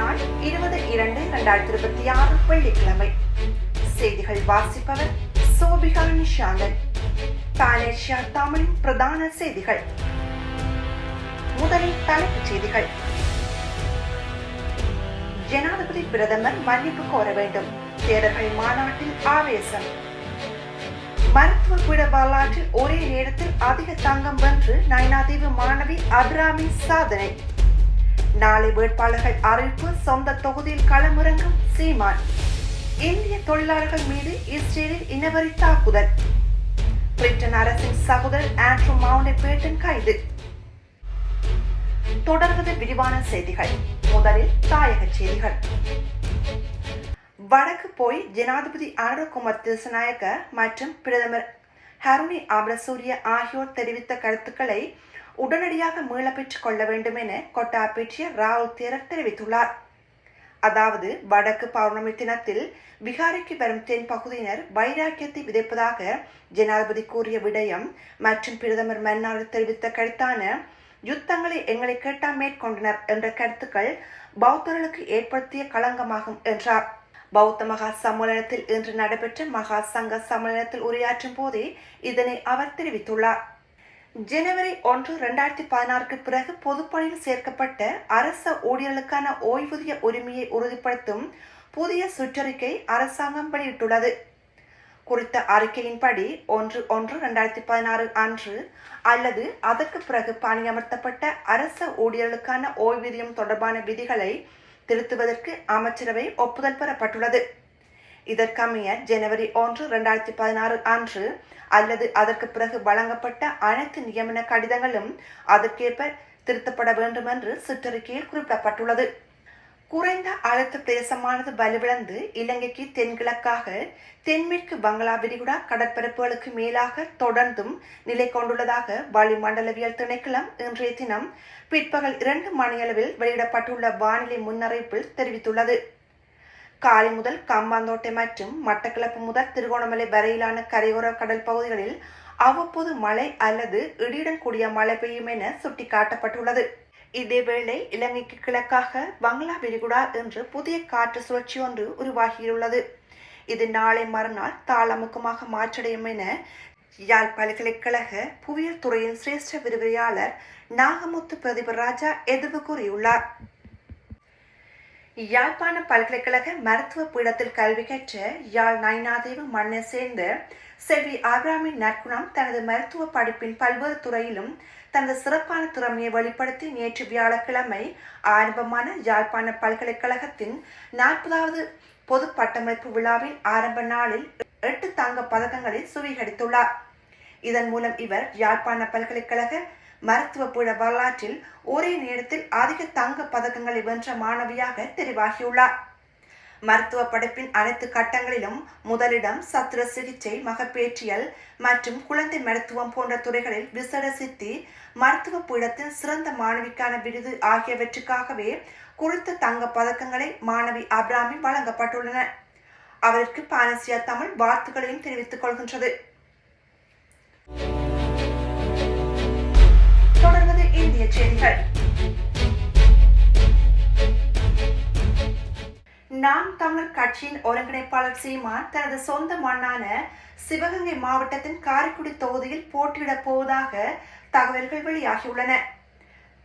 நாள் 20/2/2026 வெள்ளிக்கிழமை. செய்திகள் வாசிப்பவர் சோபிகா நிஷாந்தன். பானேசியா தமிழின் பிரதான செய்திகள். முதலில் தலைப்புச் செய்திகள். ஜனாதிபதி பிரதமர் மன்னிப்பு கோர வேண்டும். தேர்தல்கள் மாநாட்டில் ஆவேசம். மருத்துவ பீட வரலாற்றில் ஒரே நேரத்தில் அதிக தங்கம் வென்று நயினாதீவு மாணவி அபிராமி சாதனை. நாளை வேட்பாளர்கள் அறிவிப்பு. சொந்த தொகுதியில் களமிறங்கும் சீமான். இந்திய தொழிலாளர்கள் மீது இஸ்ரேலில் இனவரி தாக்குதல். பிரிட்டன் அரசின் சகோதரர் ஆண்ட்ரூ மவுண்ட்-பேட்டன் கைது. தொடர்வது விரிவான செய்திகள். முதலில் தாயக செய்திகள். வடக்கு போய் ஜனாதிபதி அனுரகுமார் திசாநாயக்க மற்றும் பிரதமர் ஹருணி அமரசூரிய ஆகியோர் தெரிவித்த கருத்துக்களை உடனடியாக மீள பெற்றுக் கொள்ள வேண்டும் என கொட்டாபேற்றிய ராகுல் தேரர் தெரிவித்துள்ளார். அதாவது வடக்கு பௌர்ணமி தினத்தில் விகாரைக்கு வரும் தென் பகுதியினர் வைராக்கியத்தை விதைப்பதாக ஜனாதிபதி கூறிய விடயம் மற்றும் பிரதமர் மன்னார் தெரிவித்த கருத்தான யுத்தங்களை எங்களை கேட்டா மேற்கொண்டனர் என்ற கருத்துக்கள் பௌத்தர்களுக்கு ஏற்படுத்திய களங்கமாகும் என்றார். பௌத்த மகா சம்மேளனத்தில் இன்று நடைபெற்ற மகா சங்க சம்மேளனத்தில் உரையாற்றும் போதே இதனை அவர் தெரிவித்துள்ளார். ஜனவரி 1, 2016 பிறகு பொதுப்பணியில் சேர்க்கப்பட்ட அரச ஊழியர்களுக்கான ஓய்வூதிய உரிமையை உறுதிப்படுத்தும் புதிய சுற்றறிக்கை அரசாங்கம் வெளியிட்டுள்ளது. குறித்த அறிக்கையின்படி 1/1/2016 அன்று அல்லது அதற்கு பிறகு பணியமர்த்தப்பட்ட அரச ஊழியர்களுக்கான ஓய்வூதியம் தொடர்பான விதிகளை திருத்துவதற்கு அமைச்சரவை ஒப்புதல் பெறப்பட்டுள்ளது. இதற்கமைய ஜனவரி 1, 2016 அன்று அல்லது அதற்கு பிறகு வழங்கப்பட்ட அனைத்து நியமன கடிதங்களும் அதற்கேற்ப திருத்தப்பட வேண்டும் என்று சுற்றறிக்கையில் குறிப்பிடப்பட்டுள்ளது. குறைந்த அழுத்த பிரதேசமானது வலுவிழந்து இலங்கைக்கு தென்கிழக்காக தென்மேற்கு வங்களா விரிகுடா கடற்பரப்புகளுக்கு மேலாக தொடர்ந்தும் நிலை கொண்டுள்ளதாக வளிமண்டலவியல் திணைக்களம் இன்றைய தினம் பிற்பகல் 2 மணியளவில் வெளியிடப்பட்டுள்ள வானிலை முன்னறிவிப்பில் தெரிவித்துள்ளது. காலை முதல் கம்பாந்தோட்டை மற்றும் மட்டக்களப்பு முதல் திருகோணமலை வரையிலான கரையோர கடல் பகுதிகளில் அவ்வப்போது மழை அல்லது இடியுடன் கூடிய மழை பெய்யும் என சுட்டிக்காட்டப்பட்டுள்ளது. இதேவேளை இலங்கைக்கு கிழக்காக வங்களா விரிகுடா என்று புதிய காற்று சுழற்சி ஒன்று உருவாகியுள்ளது. இது நாளை மறுநாள் தாளமுகமாக மாற்றடையும் என யாழ் பல்கலைக்கழக புவியியல் துறையின் சிரேஷ்ட விரிவுரையாளர் நாகமுத்து பிரதிபராஜா எதிர்வு கூறியுள்ளார். யாழ்ப்பாண பல்கலைக்கழக மருத்துவ பீடத்தில் கல்வி கற்ற யாழ் நயினாதீவு மண்ணை சேர்ந்த செல்வி அபிராமின் நற்குணம் தனது மருத்துவ படிப்பின் பல்வேறு துறையிலும் தனது சிறப்பான திறமையை வெளிப்படுத்தி நேற்று வியாழக்கிழமை ஆரம்பமான யாழ்ப்பாண பல்கலைக்கழகத்தின் 40வது பொது பட்டமளிப்பு விழாவின் ஆரம்ப நாளில் 8 தங்க பதக்கங்களை சுவீகரித்துள்ளார். இதன் மூலம் இவர் யாழ்ப்பாண பல்கலைக்கழக மருத்துவ பீட வரலாற்றில் ஒரே நேரத்தில் அதிக தங்க பதக்கங்களை வென்ற மாணவியாக தெரிவாகியுள்ளார். மருத்துவ படிப்பின் அனைத்து கட்டங்களிலும் முதலிடம் சத்திர சிகிச்சை, மகப்பேற்றியல் மற்றும் குழந்தை மருத்துவம் போன்ற துறைகளில் விசேட சித்தி, மருத்துவ பீடத்தின் சிறந்த மாணவிக்கான விருது ஆகியவற்றுக்காகவே குறித்த தங்க பதக்கங்களை மாணவி அபிராமி வழங்கப்பட்டுள்ளன. அவருக்கு பானேசியா தமிழ் வாழ்த்துக்களையும் தெரிவித்துக் கொள்கின்றது. தொடர்வது இந்திய செய்திகள். நாம் தமிழர் கட்சியின் ஒருங்கிணைப்பாளர் சீமான் தனது சொந்த மண்ணான சிவகங்கை மாவட்டத்தின் காரைக்குடி தொகுதியில் போட்டியிடப் போவதாக தகவல்கள் வெளியாகியுள்ளன.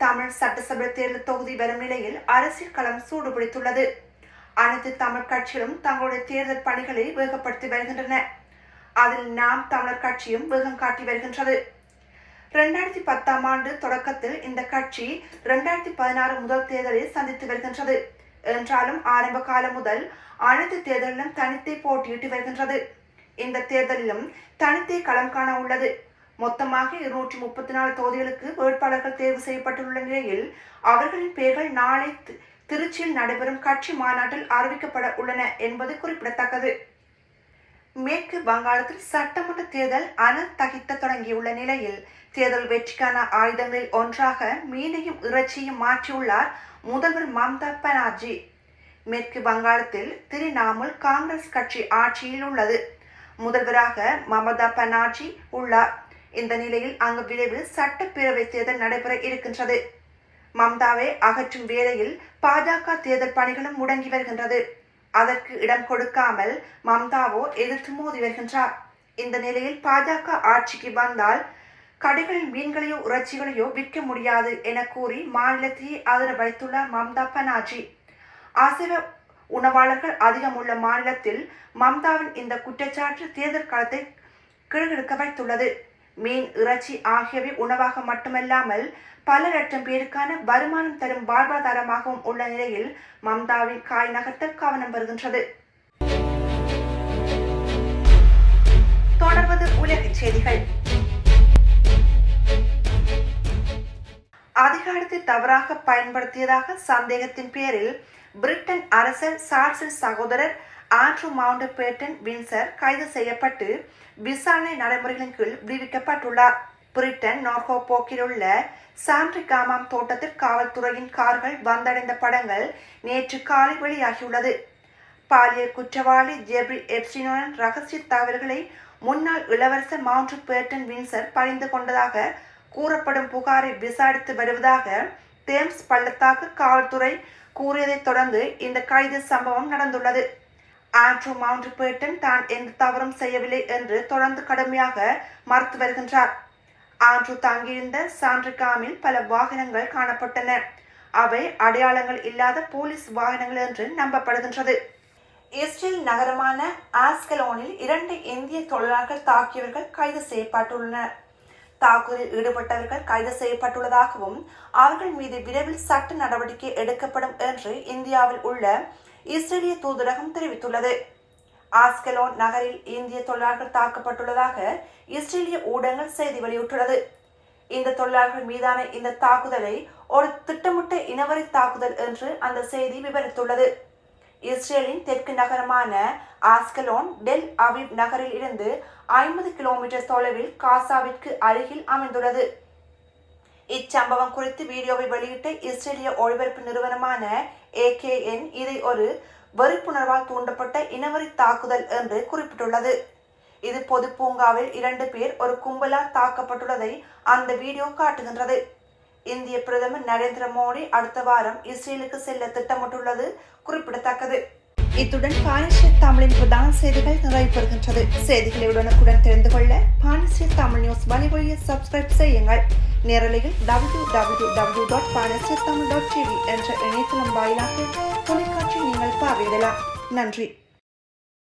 தமிழ் சட்டசபை தேர்தல் தொகுதி வரும் நிலையில் அரசியல் களம் சூடுபிடித்துள்ளது. அனைத்து தமிழ் கட்சிகளும் தங்களுடைய தேர்தல் பணிகளை வேகப்படுத்தி வருகின்றன. அதில் நாம் தமிழர் கட்சியும் வேகம் காட்டி வருகின்றது. 2010ஆம் ஆண்டு தொடக்கத்தில் இந்த கட்சி 2016 முதல் தேர்தலில் சந்தித்து வருகின்றது என்றாலும் ஆரம்ப காலம் முதல் அனைத்து தேர்தலிலும் தனித்தே போட்டியிட்டு வருகின்றது. இந்த தேர்தலிலும் தனித்தே களம் காண உள்ளது. மொத்தமாக 234 தொகுதிகளுக்கு வேட்பாளர்கள் தேர்வு செய்யப்பட்டுள்ள நிலையில் அவர்களின் பெயர்கள் நாளை திருச்சியில் நடைபெறும் கட்சி மாநாட்டில் அறிவிக்கப்பட உள்ளன என்பது குறிப்பிடத்தக்கது. மேற்கு வங்காளத்தில் சட்டமன்ற தேர்தல் அனல் தகித்த தொடங்கியுள்ள நிலையில் தேர்தல் வெற்றிக்கான ஆயுதங்களில் ஒன்றாக மீனையும் இறைச்சியும் மாற்றியுள்ளார் முதல்வர் மம்தா பானர்ஜி. மேற்கு வங்காளத்தில் திரிணாமுல் காங்கிரஸ் கட்சி ஆட்சியில் உள்ளது. முதல்வராக மமதா பானர்ஜி உள்ளார். இந்த நிலையில் அங்கு விரைவில் சட்டப்பேரவை தேர்தல் நடைபெற இருக்கின்றது. மம்தாவை அகற்றும் வேளையில் பாஜக தேர்தல் பணிகளும் முடங்கி வருகின்றது. அதற்கு இடம் கொடுக்காமல் மம்தாவோ எதிர்த்து மோதி வருகின்றார். இந்த நிலையில் பாஜக ஆட்சிக்கு வந்தால் கடைகளில் மீன்களையோ இறைச்சிகளையோ விற்க முடியாது என கூறி மாநிலத்தையே ஆதரவளித்துள்ளார் மம்தா பானர்ஜி. அசைவ உணவாளர்கள் அதிகம் உள்ள மாநிலத்தில் மம்தாவின் இந்த குற்றச்சாட்டு தேர்தல் காலத்தை கிழக்கெடுக்க வைத்துள்ளது. மீன், இறைச்சி ஆகியவை உணவாக மட்டுமல்லாமல் பல லட்சம் பேருக்கான வருமானம் தரும் வாழ்வாதாரமாகவும் உள்ள நிலையில் மம்தாவின் காய் நகர்த்தல் கவனம் வருகின்றது. தொடர்வது உலகச் செய்திகள். அதிகாரத்தை தவறாக பயன்படுத்தியதாக சந்தேகத்தின் பேரில் பிரிட்டன் அரசர் சார்ல்ஸின் சகோதரர் ஆண்ட்ரூ மவுண்ட் பேட்டன் வின்சர் கைது செய்யப்பட்டு விசாரணை நடைமுறைகளின் கீழ் விடுவிக்கப்பட்டுள்ளார். பிரிட்டன் நோர்ஹோப்போக்கில் உள்ள சாண்ட்ரிகாமாம் தோட்டத்தில் காவல்துறையின் கார்கள் வந்தடைந்த படங்கள் நேற்று காலை வெளியாகியுள்ளது. பாலியல் குற்றவாளி ஜெப்ரி எப்ஸ்டீனுடன் ரகசிய தகவல்களை முன்னாள் இளவரசர் மவுண்ட் பேட்டன் வின்சர் பகிர்ந்து கொண்டதாக கூறப்படும் புகாரை விசாரித்து வருவதாக தேம்ஸ் பள்ளத்தாக்கு காவல்துறை கூறியதைத் தொடர்ந்து இந்த கைது சம்பவம் நடந்துள்ளது. ஆண்ட்ரூ மவுண்ட் பேட்டன் தான் எந்த தவறும் செய்யவில்லை என்று தொடர்ந்து கடுமையாக மறுத்து வருகின்றார். ஆண்ட்ரூ தங்கியிருந்த சாண்ட்ரிகாமில் பல வாகனங்கள் காணப்பட்டன. அவை அடையாளங்கள் இல்லாத போலீஸ் வாகனங்கள் என்று நம்பப்படுகின்றது. இஸ்ரேல் நகரமான ஆஸ்கலோனில் 2 இந்திய தொழிலாளர்கள் தாக்கியவர்கள் கைது செய்யப்பட்டுள்ளனர். தாக்குதலில் ஈடுபட்டவர்கள் கைது செய்யப்பட்டுள்ளதாகவும் அவர்கள் மீது விரைவில் சட்ட நடவடிக்கை எடுக்கப்படும் என்று இந்தியாவில் உள்ள இஸ்ரேலிய தூதரகம் தெரிவித்துள்ளது. ஆஸ்கலோன் நகரில் இந்திய தொழிலாளர்கள் தாக்கப்பட்டுள்ளதாக இஸ்ரேலிய ஊடகங்கள் செய்தி வெளியிட்டுள்ளது. இந்த தொழிலாளர்கள் மீதான இந்த தாக்குதலை ஒரு திட்டமிட்ட இனவரி தாக்குதல் என்று அந்த செய்தி விவரித்துள்ளது. இஸ்ரேலின் தெற்கு நகரமான ஆஸ்கலோன் டெல் அவிவ் நகரில் இருந்து 50 கிலோமீட்டர் தொலைவில் காசாவிற்கு அருகில் அமைந்துள்ளது. இச்சம்பவம் குறித்து வீடியோவை வெளியிட்ட இஸ்ரேலிய ஒளிபரப்பு நிறுவனமான AKN இதை ஒரு வெறுப்புணர்வால் தூண்டப்பட்ட இனவரி தாக்குதல் என்று குறிப்பிட்டுள்ளது. இது பொது பூங்காவில் 2 பேர் ஒரு கும்பலால் தாக்கப்பட்டுள்ளதை அந்த வீடியோ காட்டுகின்றது. இந்திய பிரதமர் நரேந்திர மோடி அடுத்த வாரம் இஸ்ரேலுக்கு செல்ல திட்டமிட்டுள்ளது குறிப்பிடத்தக்கது. இத்துடன் பானிஸ்ரீ தமிழின் பிரதான செய்திகள் நிறைவு பெறுகின்றது. செய்திகளை உடனுக்குடன் தெரிந்து கொள்ள பானிஸ்ரீ தமிழ் நியூஸ் வலைவழியை சப்ஸ்கிரைப் செய்யுங்கள். நேரலையில் www.panisritamil.tv என்ற இணையதளம் வாயிலாக தொலைக்காட்சி நீங்கள் பார்வையிடலாம். நன்றி.